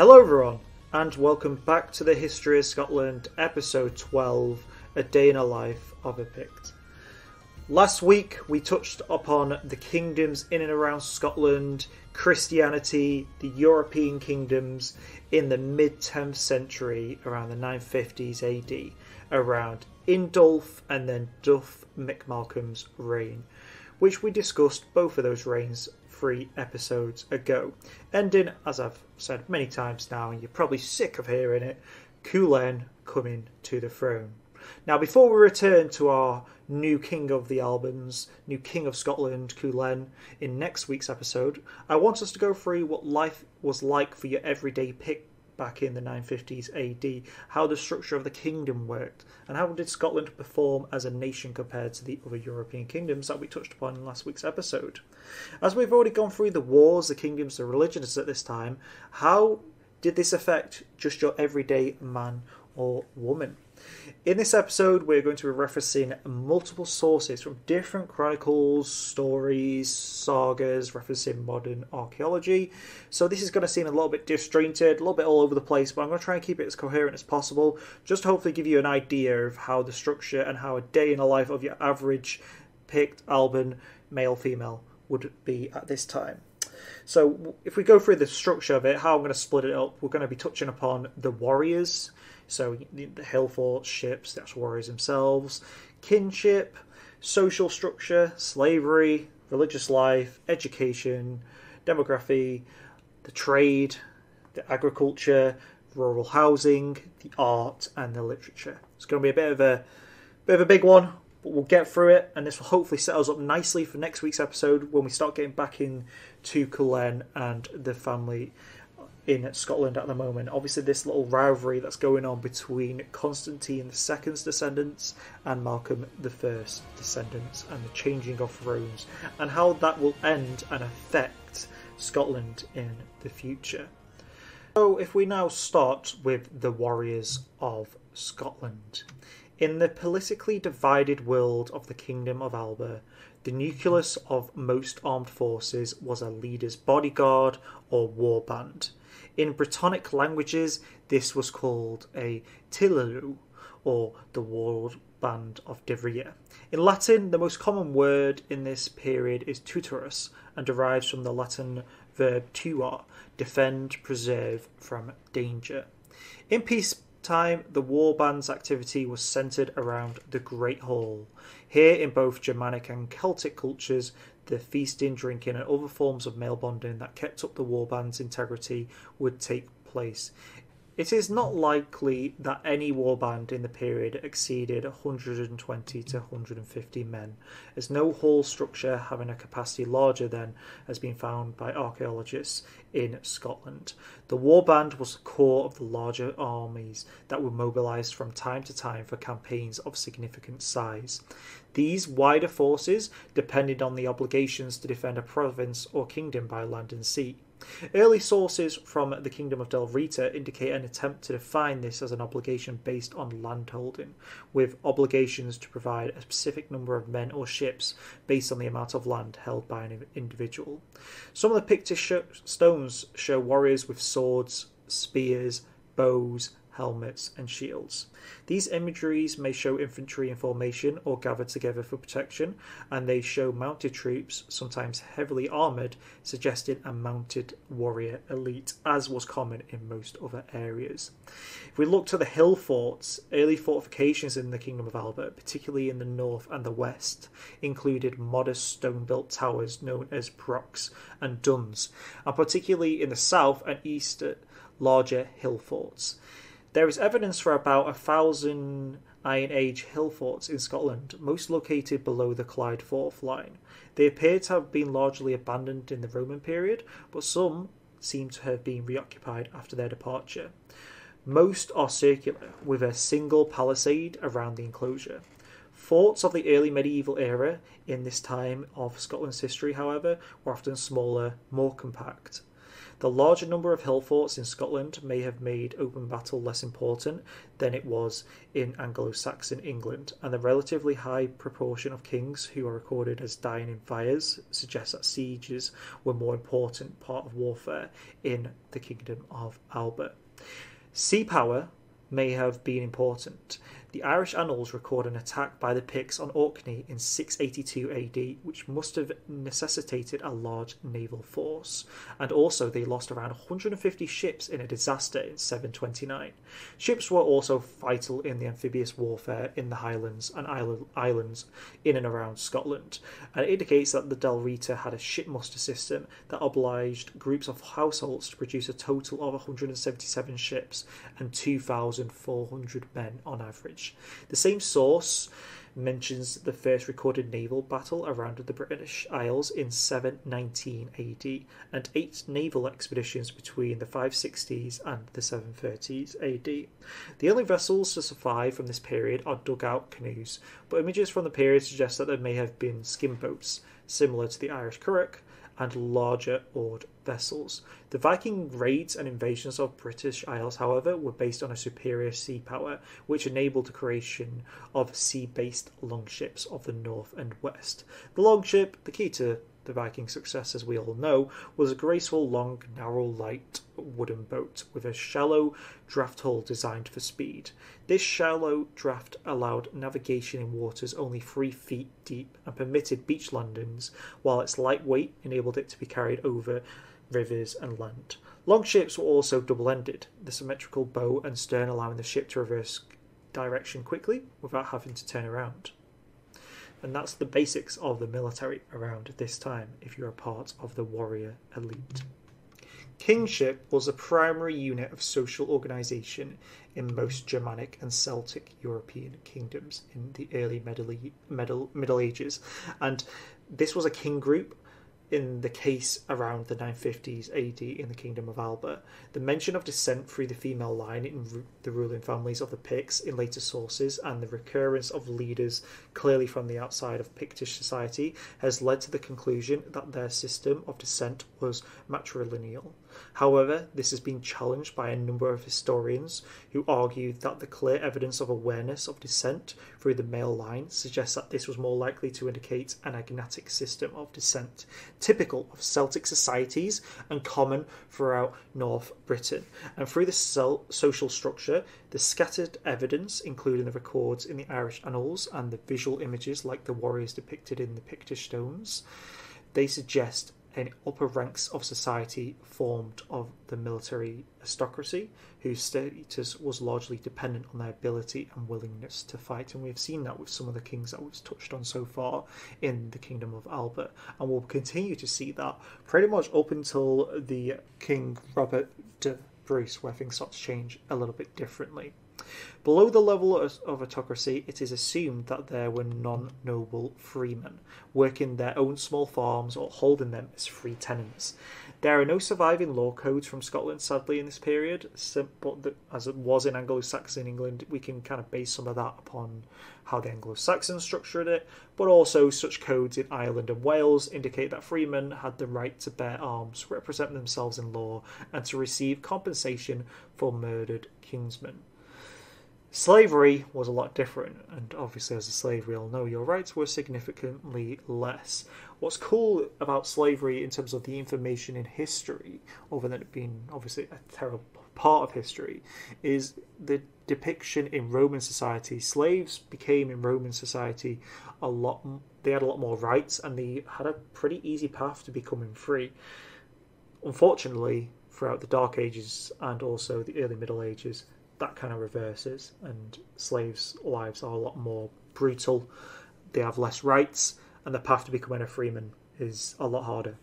Hello everyone, and welcome back to the History of Scotland, episode 12, A Day in the Life of a Pict. Last week we touched upon the kingdoms in and around Scotland, Christianity, the European kingdoms in the mid-10th century, around the 950s AD, around Indulf and then Duff McMalcolm's reign, which we discussed both of those reigns 3 episodes ago, ending, as I've said many times now, and you're probably sick of hearing it, Culen coming to the throne. Now, before we return to our new king of the Albans, new king of Scotland, Culen, in next week's episode, I want us to go through what life was like for your everyday Pict back in the 950s AD, how the structure of the kingdom worked, and how did Scotland perform as a nation compared to the other European kingdoms that we touched upon in last week's episode. As we've already gone through the wars, the kingdoms, the religions at this time, how did this affect just your everyday man or woman? In this episode, we're going to be referencing multiple sources from different chronicles, stories, sagas, referencing modern archaeology. So this is going to seem a little bit disjointed, a little bit all over the place, but I'm going to try and keep it as coherent as possible, just to hopefully give you an idea of how the structure and how a day in the life of your average Pict, Alban, male, female would be at this time. So if we go through the structure of it, how I'm going to split it up, we're going to be touching upon the warriors, so the hill forts, ships, the actual warriors themselves, kinship, social structure, slavery, religious life, education, demography, the trade, the agriculture, rural housing, the art, and the literature. It's going to be a bit of a big one, but we'll get through it, and this will hopefully set us up nicely for next week's episode when we start getting back into Culen and the family in Scotland at the moment. Obviously, this little rivalry that's going on between Constantine II's descendants and Malcolm I's descendants, and the changing of thrones, and how that will end and affect Scotland in the future. So if we now start with the warriors of Scotland. In the politically divided world of the Kingdom of Alba, the nucleus of most armed forces was a leader's bodyguard or warband. In Brittonic languages, this was called a tililu, or the warband of De Vere. In Latin, the most common word in this period is tutorus, and derives from the Latin verb tuar, defend, preserve from danger. In peacetime, the warband's activity was centred around the Great Hall. Here, in both Germanic and Celtic cultures, the feasting, drinking, and other forms of male bonding that kept up the warband's integrity would take place. It is not likely that any warband in the period exceeded 120 to 150 men, as no hall structure having a capacity larger than has been found by archaeologists in Scotland. The warband was the core of the larger armies that were mobilised from time to time for campaigns of significant size. These wider forces depended on the obligations to defend a province or kingdom by land and sea. Early sources from the Kingdom of Del Rita indicate an attempt to define this as an obligation based on landholding, with obligations to provide a specific number of men or ships based on the amount of land held by an individual. Some of the Pictish stones show warriors with swords, spears, bows, helmets, and shields. These imageries may show infantry in formation or gathered together for protection, and they show mounted troops, sometimes heavily armoured, suggesting a mounted warrior elite, as was common in most other areas. If we look to the hill forts, early fortifications in the Kingdom of Alba, particularly in the north and the west, included modest stone-built towers known as brocks and duns, and particularly in the south and east, larger hill forts. There is evidence for about 1,000 Iron Age hill forts in Scotland, most located below the Clyde Forth line. They appear to have been largely abandoned in the Roman period, but some seem to have been reoccupied after their departure. Most are circular, with a single palisade around the enclosure. Forts of the early medieval era in this time of Scotland's history, however, were often smaller, more compact. The larger number of hill forts in Scotland may have made open battle less important than it was in Anglo-Saxon England, and the relatively high proportion of kings who are recorded as dying in fires suggests that sieges were a more important part of warfare in the Kingdom of Albert. Sea power may have been important. The Irish annals record an attack by the Picts on Orkney in 682 AD, which must have necessitated a large naval force, and also they lost around 150 ships in a disaster in 729. Ships were also vital in the amphibious warfare in the Highlands and islands in and around Scotland, and it indicates that the Del Rita had a shipmaster system that obliged groups of households to produce a total of 177 ships and 2,400 men on average. The same source mentions the first recorded naval battle around the British Isles in 719 AD and 8 naval expeditions between the 560s and the 730s AD. The only vessels to survive from this period are dugout canoes, but images from the period suggest that there may have been skim boats, similar to the Irish curragh, and larger oared vessels. The Viking raids and invasions of British Isles, however, were based on a superior sea power, which enabled the creation of sea-based longships of the north and west. The longship, the key to the Viking success, as we all know, was a graceful, long, narrow, light wooden boat with a shallow draft hull designed for speed. This shallow draft allowed navigation in waters only 3 feet deep and permitted beach landings, while its light weight enabled it to be carried over rivers and land. Longships were also double-ended, the symmetrical bow and stern allowing the ship to reverse direction quickly without having to turn around. And that's the basics of the military around this time, if you're a part of the warrior elite. Kingship was a primary unit of social organisation in most Germanic and Celtic European kingdoms in the early Middle Ages, and this was a king group in the case around the 950s AD in the Kingdom of Albert. The mention of descent through the female line in the ruling families of the Picts in later sources, and the recurrence of leaders clearly from the outside of Pictish society, has led to the conclusion that their system of descent was matrilineal. However, this has been challenged by a number of historians who argue that the clear evidence of awareness of descent through the male line suggests that this was more likely to indicate an agnatic system of descent, typical of Celtic societies and common throughout North Britain. And through the social structure, the scattered evidence, including the records in the Irish annals and the visual images like the warriors depicted in the Pictish stones, they suggest an upper ranks of society formed of the military aristocracy, whose status was largely dependent on their ability and willingness to fight. And we've seen that with some of the kings that we've touched on so far in the Kingdom of Albert, and we'll continue to see that pretty much up until the King Robert de Bruce, where things start to change a little bit differently. Below the level of autocracy, it is assumed that there were non-noble freemen, working their own small farms or holding them as free tenants. There are no surviving law codes from Scotland, sadly, in this period, but as it was in Anglo-Saxon England, we can kind of base some of that upon how the Anglo-Saxons structured it, but also such codes in Ireland and Wales indicate that freemen had the right to bear arms, represent themselves in law, and to receive compensation for murdered kinsmen. Slavery was a lot different, and obviously as a slave we all know your rights were significantly less. What's cool about slavery in terms of the information in history, other than it being obviously a terrible part of history, is the depiction in Roman society. Slaves became in Roman society they had a lot more rights, and they had a pretty easy path to becoming free. Unfortunately, throughout the Dark Ages and also the early Middle Ages, that kind of reverses, and slaves' lives are a lot more brutal. They have less rights, and the path to becoming a freeman is a lot harder.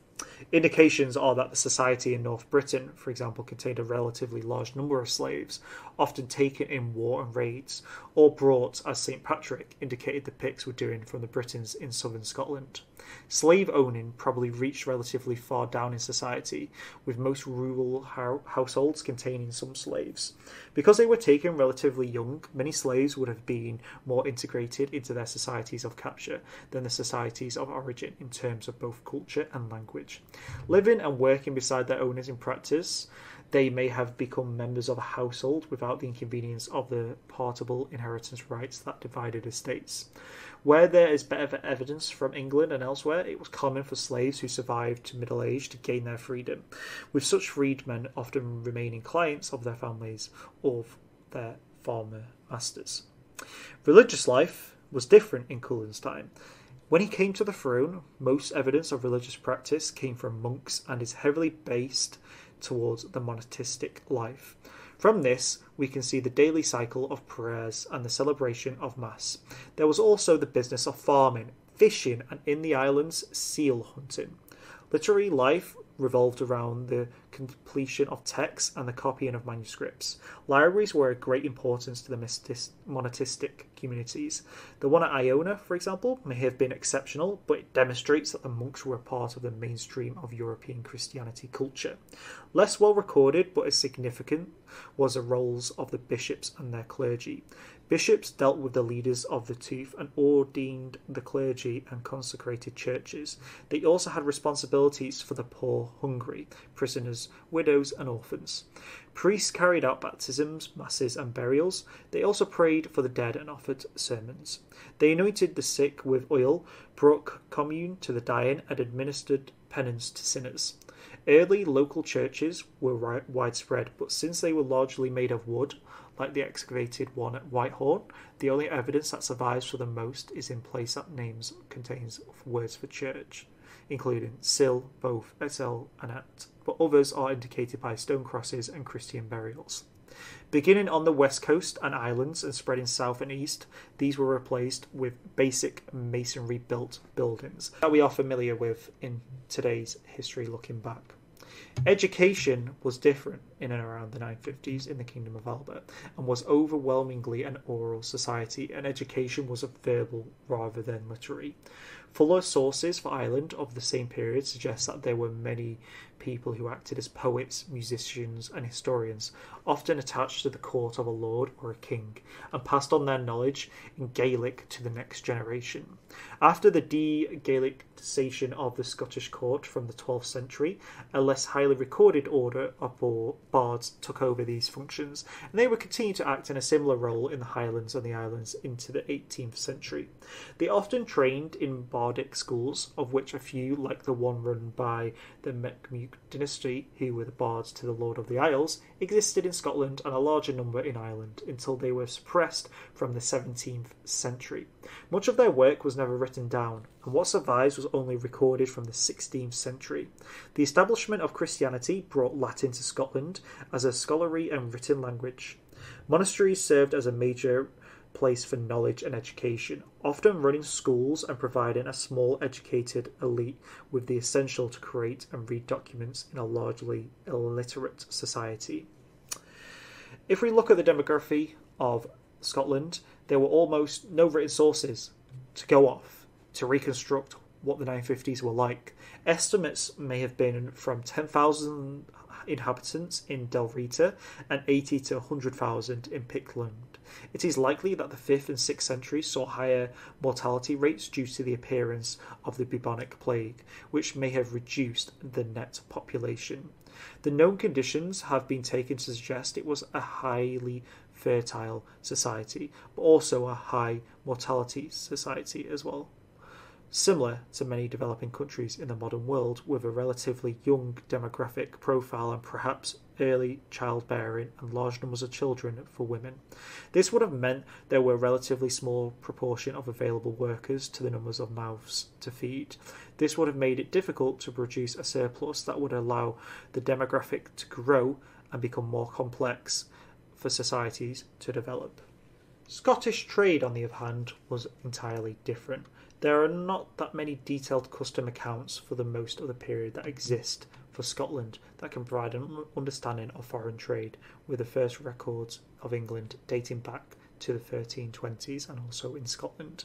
Indications are that the society in North Britain, for example, contained a relatively large number of slaves, often taken in war and raids, or brought, as St. Patrick indicated the Picts were doing from the Britons in southern Scotland. Slave owning probably reached relatively far down in society, with most rural households containing some slaves. Because they were taken relatively young, many slaves would have been more integrated into their societies of capture than the societies of origin in terms of both culture and language. Living and working beside their owners in practice, they may have become members of a household without the inconvenience of the partible inheritance rights that divided estates. Where there is better evidence from England and elsewhere, it was common for slaves who survived to middle age to gain their freedom, with such freedmen often remaining clients of their families or their former masters. Religious life was different in Cullen's time. When he came to the throne, most evidence of religious practice came from monks and is heavily based towards the monastic life. From this, we can see the daily cycle of prayers and the celebration of Mass. There was also the business of farming, fishing, and in the islands, seal hunting. Literary life revolved around the completion of texts and the copying of manuscripts. Libraries were of great importance to the monastic communities. The one at Iona, for example, may have been exceptional, but it demonstrates that the monks were a part of the mainstream of European Christianity culture. Less well recorded, but as significant, was the roles of the bishops and their clergy. Bishops dealt with the leaders of the tooth and ordained the clergy and consecrated churches. They also had responsibilities for the poor, hungry, prisoners, widows, and orphans. Priests carried out baptisms, masses, and burials. They also prayed for the dead and offered sermons. They anointed the sick with oil, brought commune to the dying, and administered penance to sinners. Early local churches were widespread, but since they were largely made of wood, like the excavated one at Whitehorn, the only evidence that survives for the most is in place that names contains words for church, including Sil, both, Etel, and At, but others are indicated by stone crosses and Christian burials. Beginning on the west coast and islands and spreading south and east, these were replaced with basic masonry-built buildings that we are familiar with in today's history looking back. Education was different in and around the 950s in the Kingdom of Alba and was overwhelmingly an oral society, and education was verbal rather than literary. Fuller sources for Ireland of the same period suggest that there were many people who acted as poets, musicians, and historians, often attached to the court of a lord or a king, and passed on their knowledge in Gaelic to the next generation. After the de-Gaelicization of the Scottish court from the 12th century, a less highly recorded order of bards took over these functions, and they would continue to act in a similar role in the Highlands and the islands into the 18th century. They often trained in bardic schools, of which a few, like the one run by the Macmurch dynasty, who were the bards to the Lord of the Isles, existed in Scotland and a larger number in Ireland until they were suppressed from the 17th century. Much of their work was never written down, and what survives was only recorded from the 16th century. The establishment of Christianity brought Latin to Scotland as a scholarly and written language. Monasteries served as a major place for knowledge and education, often running schools and providing a small educated elite with the essential to create and read documents in a largely illiterate society. If we look at the demography of Scotland, there were almost no written sources to go off to reconstruct what the 950s were like. Estimates may have been from 10,000 inhabitants in Delrita and 80 to 100,000 in Pict. It is likely that the 5th and 6th centuries saw higher mortality rates due to the appearance of the bubonic plague, which may have reduced the net population. The known conditions have been taken to suggest it was a highly fertile society, but also a high mortality society as well. Similar to many developing countries in the modern world, with a relatively young demographic profile and perhaps early childbearing and large numbers of children for women. This would have meant there were a relatively small proportion of available workers to the numbers of mouths to feed. This would have made it difficult to produce a surplus that would allow the demographic to grow and become more complex for societies to develop. Scottish trade, on the other hand, was entirely different. There are not that many detailed custom accounts for the most of the period that exist for Scotland that can provide an understanding of foreign trade, with the first records of England dating back to the 1320s and also in Scotland.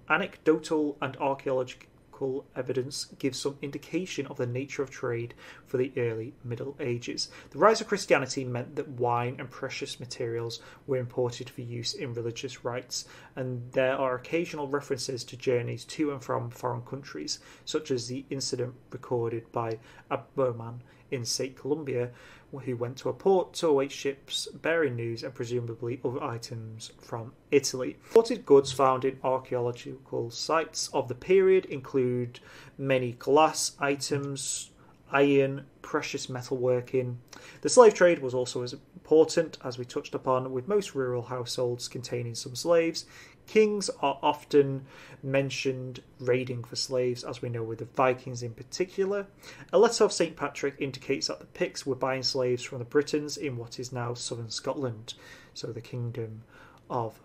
Anecdotal and archaeological archaeological evidence gives some indication of the nature of trade for the early Middle Ages. The rise of Christianity meant that wine and precious materials were imported for use in religious rites, and there are occasional references to journeys to and from foreign countries, such as the incident recorded by Aboman in St. Columbia, who went to a port to await ships bearing news and presumably other items from Italy. Imported goods found in archaeological sites of the period include many glass items, iron, precious metalworking. The slave trade was also as important, as we touched upon, with most rural households containing some slaves. Kings are often mentioned raiding for slaves, as we know with the Vikings in particular. A letter of St. Patrick indicates that the Picts were buying slaves from the Britons in what is now southern Scotland, so the Kingdom of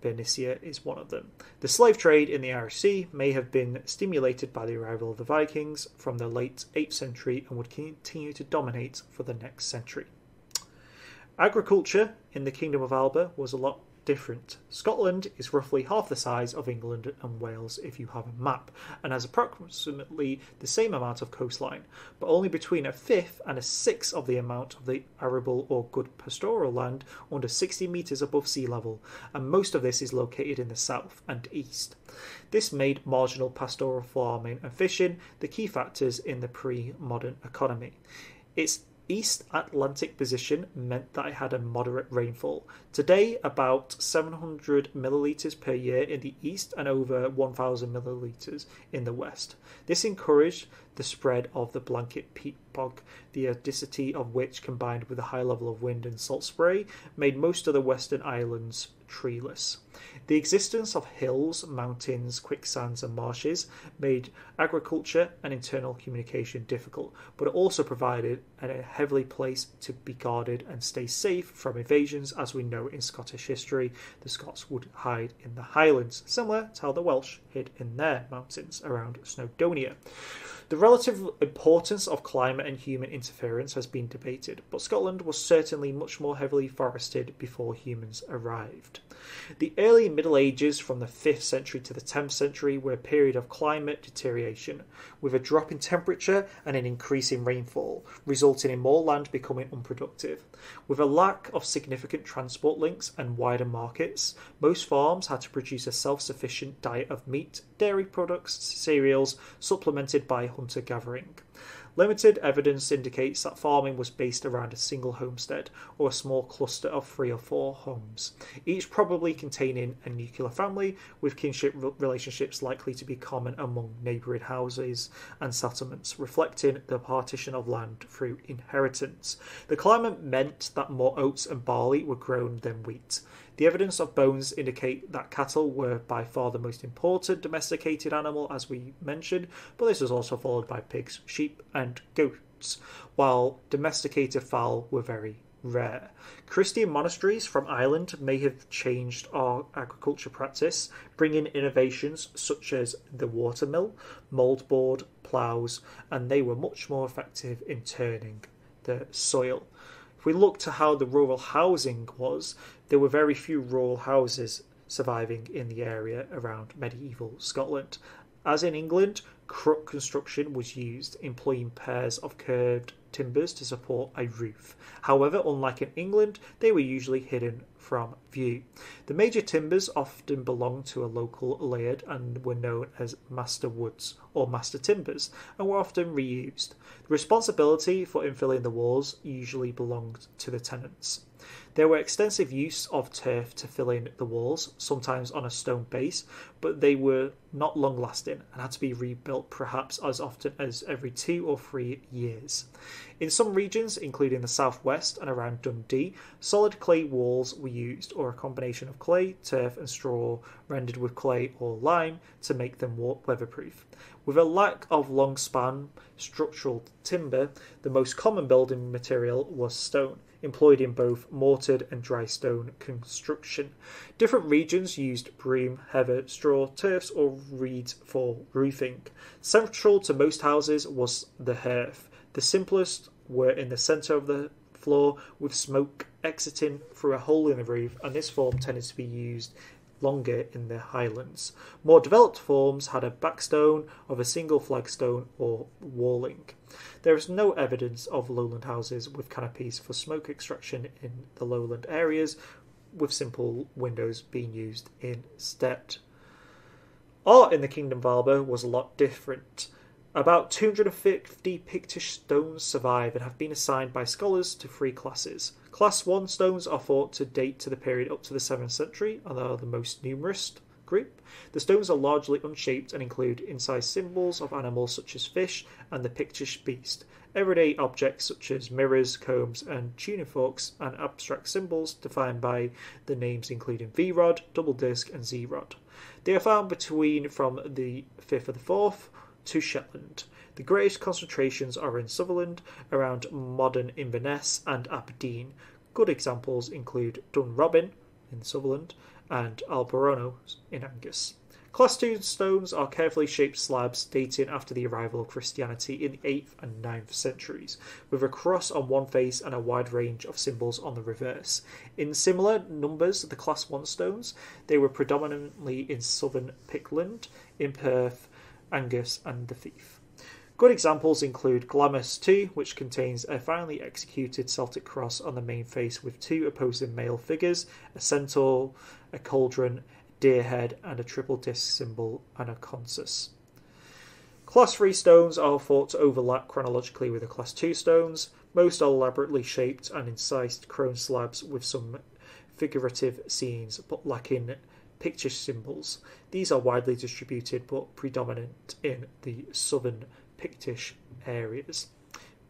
Bernicia is one of them. The slave trade in the Irish Sea may have been stimulated by the arrival of the Vikings from the late 8th century and would continue to dominate for the next century. Agriculture in the Kingdom of Alba was a lot different. Scotland is roughly half the size of England and Wales if you have a map, and has approximately the same amount of coastline, but only between a fifth and a sixth of the amount of the arable or good pastoral land under 60 metres above sea level, and most of this is located in the south and east. This made marginal pastoral farming and fishing the key factors in the pre-modern economy. Its East Atlantic position meant that it had a moderate rainfall. Today, about 700 millilitres per year in the east and over 1,000 millilitres in the west. This encouraged the spread of the blanket peat bog, the acidity of which, combined with a high level of wind and salt spray, made most of the western islands treeless. The existence of hills, mountains, quicksands and marshes made agriculture and internal communication difficult, but it also provided a heavily place to be guarded and stay safe from invasions. As we know in Scottish history, the Scots would hide in the Highlands, similar to how the Welsh hid in their mountains around Snowdonia. The relative importance of climate and human interference has been debated, but Scotland was certainly much more heavily forested before humans arrived. The early Middle Ages from the 5th century to the 10th century were a period of climate deterioration, with a drop in temperature and an increase in rainfall, resulting in more land becoming unproductive. With a lack of significant transport links and wider markets, most farms had to produce a self-sufficient diet of meat, dairy products, cereals, supplemented by hunter-gathering. Limited evidence indicates that farming was based around a single homestead or a small cluster of 3 or 4 homes, each probably containing a nuclear family, with kinship relationships likely to be common among neighbouring houses and settlements, reflecting the partition of land through inheritance. The climate meant that more oats and barley were grown than wheat. The evidence of bones indicate that cattle were by far the most important domesticated animal, as we mentioned, but this was also followed by pigs, sheep and goats, while domesticated fowl were very rare. Christian monasteries from Ireland may have changed our agriculture practice, bringing innovations such as the watermill, mouldboard, ploughs, and they were much more effective in turning the soil. If we look to how the rural housing was, there were very few rural houses surviving in the area around medieval Scotland. As in England, crook construction was used, employing pairs of curved timbers to support a roof. However, unlike in England, they were usually hidden from view. The major timbers often belonged to a local laird and were known as master woods or master timbers, and were often reused. The responsibility for infilling the walls usually belonged to the tenants. There were extensive use of turf to fill in the walls, sometimes on a stone base, but they were not long-lasting and had to be rebuilt perhaps as often as every 2 or 3 years. In some regions, including the southwest and around Dundee, solid clay walls were used, or a combination of clay, turf and straw rendered with clay or lime to make them weatherproof. With a lack of long-span structural timber, the most common building material was stone, employed in both mortared and dry stone construction. Different regions used broom, heather, straw, turfs or reeds for roofing. Central to most houses was the hearth. The simplest were in the centre of the floor, with smoke exiting through a hole in the roof, and this form tended to be used longer in the highlands. More developed forms had a backstone of a single flagstone or walling. There is no evidence of lowland houses with canopies for smoke extraction in the lowland areas, with simple windows being used instead. Art in the Kingdom of Alba was a lot different. About 250 Pictish stones survive and have been assigned by scholars to three classes. Class 1 stones are thought to date to the period up to the 7th century and are the most numerous group. The stones are largely unshaped and include incised symbols of animals such as fish and the Pictish beast, everyday objects such as mirrors, combs and tuning forks, and abstract symbols defined by the names including V-Rod, Double Disc and Z-Rod. They are found between from the 5th of the 4th to Shetland. The greatest concentrations are in Sutherland, around modern Inverness and Aberdeen. Good examples include Dunrobin in Sutherland and Alberono in Angus. Class 2 stones are carefully shaped slabs dating after the arrival of Christianity in the 8th and 9th centuries, with a cross on one face and a wide range of symbols on the reverse. In similar numbers, the Class 1 stones, they were predominantly in southern Pictland, in Perth, Angus and the Fife. Good examples include Glamis II, which contains a finely executed Celtic cross on the main face with two opposing male figures, a centaur, a cauldron, deer head and a triple disc symbol and a consus. Class 3 stones are thought to overlap chronologically with the Class 2 stones. Most are elaborately shaped and incised crone slabs with some figurative scenes but lacking Pictish symbols. These are widely distributed but predominant in the southern Pictish areas.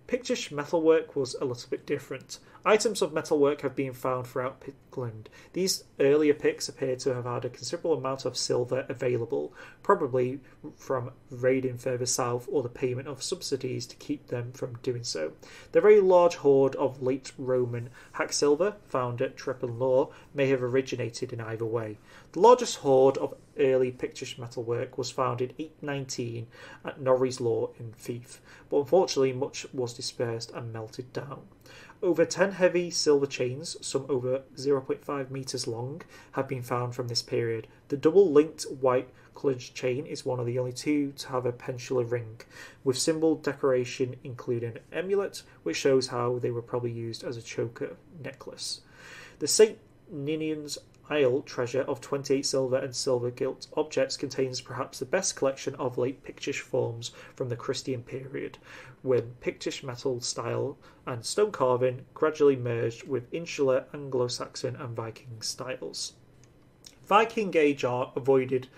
Pictish metalwork was a little bit different. Items of metalwork have been found throughout Pictland. These earlier Picts appear to have had a considerable amount of silver available, probably from raiding further south or the payment of subsidies to keep them from doing so. The very large hoard of late Roman hack silver found at Treppenlaw may have originated in either way. The largest hoard of early Pictish metalwork was found in 819 at Norrie's Law in Fife, but unfortunately much was dispersed and melted down. Over 10 heavy silver chains, some over 0.5 metres long, have been found from this period. The double-linked white coloured chain is one of the only two to have a peninsular ring, with symbol decoration including an amulet, which shows how they were probably used as a choker necklace. The St. Ninian's Isle treasure of 28 silver and silver gilt objects contains perhaps the best collection of late Pictish forms from the Christian period, when Pictish metal style and stone carving gradually merged with insular Anglo-Saxon and Viking styles. Viking Age art avoided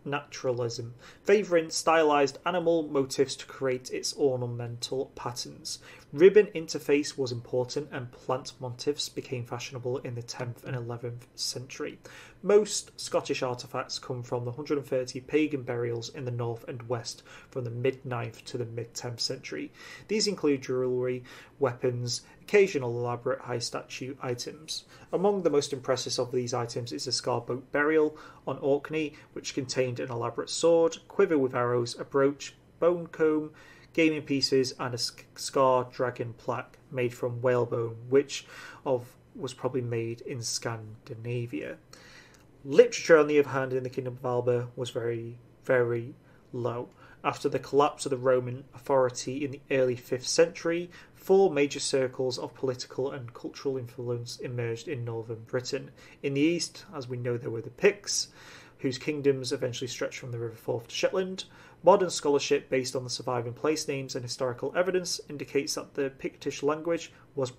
naturalism, favouring stylised animal motifs to create its ornamental patterns. Ribbon interface was important and plant motifs became fashionable in the 10th and 11th century. Most Scottish artefacts come from the 130 pagan burials in the north and west from the mid-9th to the mid-10th century. These include jewellery, weapons, occasional elaborate high statue items. Among the most impressive of these items is the Scarboat burial on Orkney, which contained an elaborate sword, quiver with arrows, a brooch, bone comb, gaming pieces and a scar dragon plaque made from whalebone, which was probably made in Scandinavia. Literature, on the other hand, in the Kingdom of Alba was very, very low. After the collapse of the Roman authority in the early 5th century, 4 major circles of political and cultural influence emerged in northern Britain. In the east, as we know, there were the Picts, whose kingdoms eventually stretched from the River Forth to Shetland. Modern scholarship based on the surviving place names and historical evidence indicates that the Pictish language was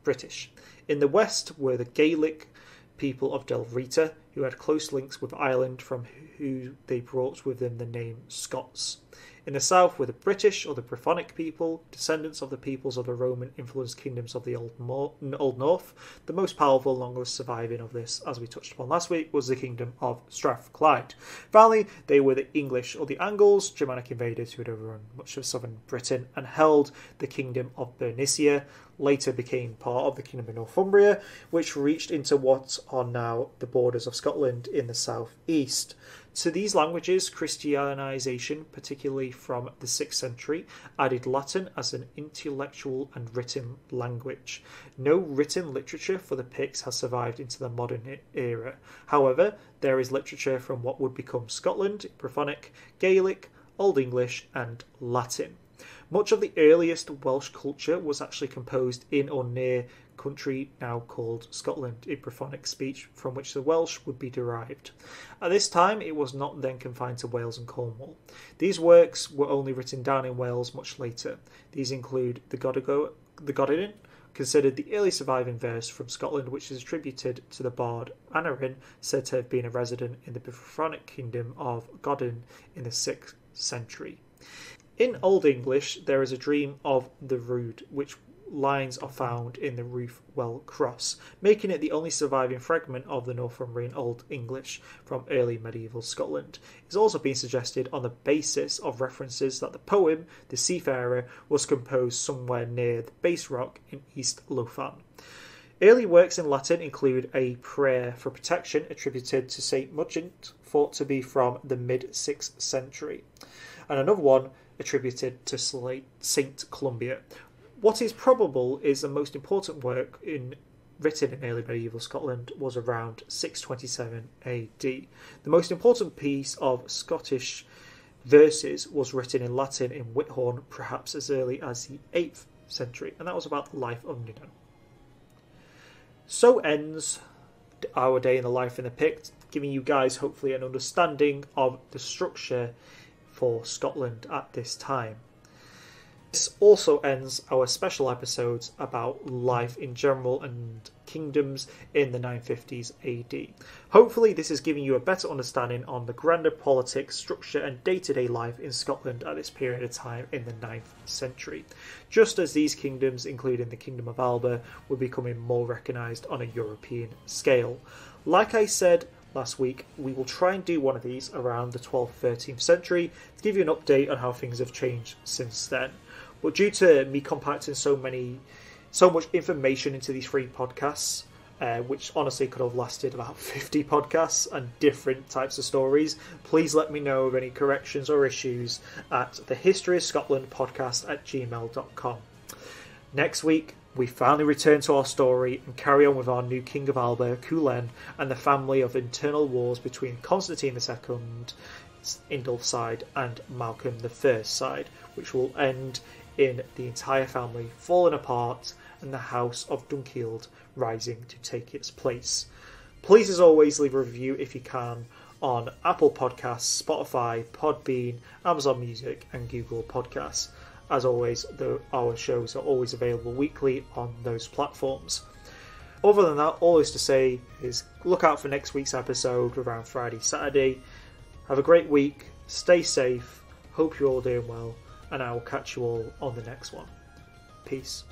British. In the west were the Gaelic people of Del Rita, who had close links with Ireland, from who they brought with them the name Scots. In the south were the British, or the Brythonic people, descendants of the peoples of the Roman-influenced kingdoms of the Old North. The most powerful and longest surviving of this, as we touched upon last week, was the kingdom of Strathclyde. Finally, they were the English, or the Angles, Germanic invaders who had overrun much of southern Britain and held the kingdom of Bernicia, later became part of the kingdom of Northumbria, which reached into what are now the borders of Scotland in the south-east. To these languages, Christianization, particularly from the 6th century, added Latin as an intellectual and written language. No written literature for the Picts has survived into the modern era. However, there is literature from what would become Scotland, Brythonic, Gaelic, Old English and Latin. Much of the earliest Welsh culture was actually composed in or near country now called Scotland in Brythonic speech, from which the Welsh would be derived. At this time, it was not then confined to Wales and Cornwall. These works were only written down in Wales much later. These include the Godwin, considered the early surviving verse from Scotland, which is attributed to the bard Aneurin, said to have been a resident in the Brythonic kingdom of Godwin in the 6th century. In Old English, there is a dream of the Rood, which lines are found in the roof well cross, making it the only surviving fragment of the Northumbrian Old English from early medieval Scotland. It's also been suggested on the basis of references that the poem, The Seafarer, was composed somewhere near the base rock in East Lothian. Early works in Latin include a prayer for protection attributed to St. Mugent, thought to be from the mid-6th century, and another one attributed to St. Columba. What is probable is the most important work written in early medieval Scotland was around 627 AD. The most important piece of Scottish verses was written in Latin in Whithorn, perhaps as early as the 8th century, and that was about the life of Nunan. So ends our day in the life in the Pict, giving you guys hopefully an understanding of the structure for Scotland at this time. This also ends our special episodes about life in general and kingdoms in the 950s AD. Hopefully this is giving you a better understanding on the grander politics, structure and day-to-day life in Scotland at this period of time in the 9th century, just as these kingdoms, including the Kingdom of Alba, were becoming more recognised on a European scale. Like I said last week, we will try and do one of these around the 12th, 13th century to give you an update on how things have changed since then. But due to me compacting so much information into these 3 podcasts, which honestly could have lasted about 50 podcasts and different types of stories, please let me know of any corrections or issues at thehistoryofscotlandpodcast@gmail.com. Next week, we finally return to our story and carry on with our new King of Alba, Culen, and the family of internal wars between Constantine II, Indulf's side, and Malcolm I's side, which will end in the entire family falling apart and the House of Dunkeld rising to take its place. Please, as always, leave a review if you can on Apple Podcasts, Spotify, Podbean, Amazon Music, and Google Podcasts. As always, our shows are always available weekly on those platforms. Other than that, all is to say is look out for next week's episode around Friday, Saturday. Have a great week, stay safe, hope you're all doing well, and I will catch you all on the next one. Peace.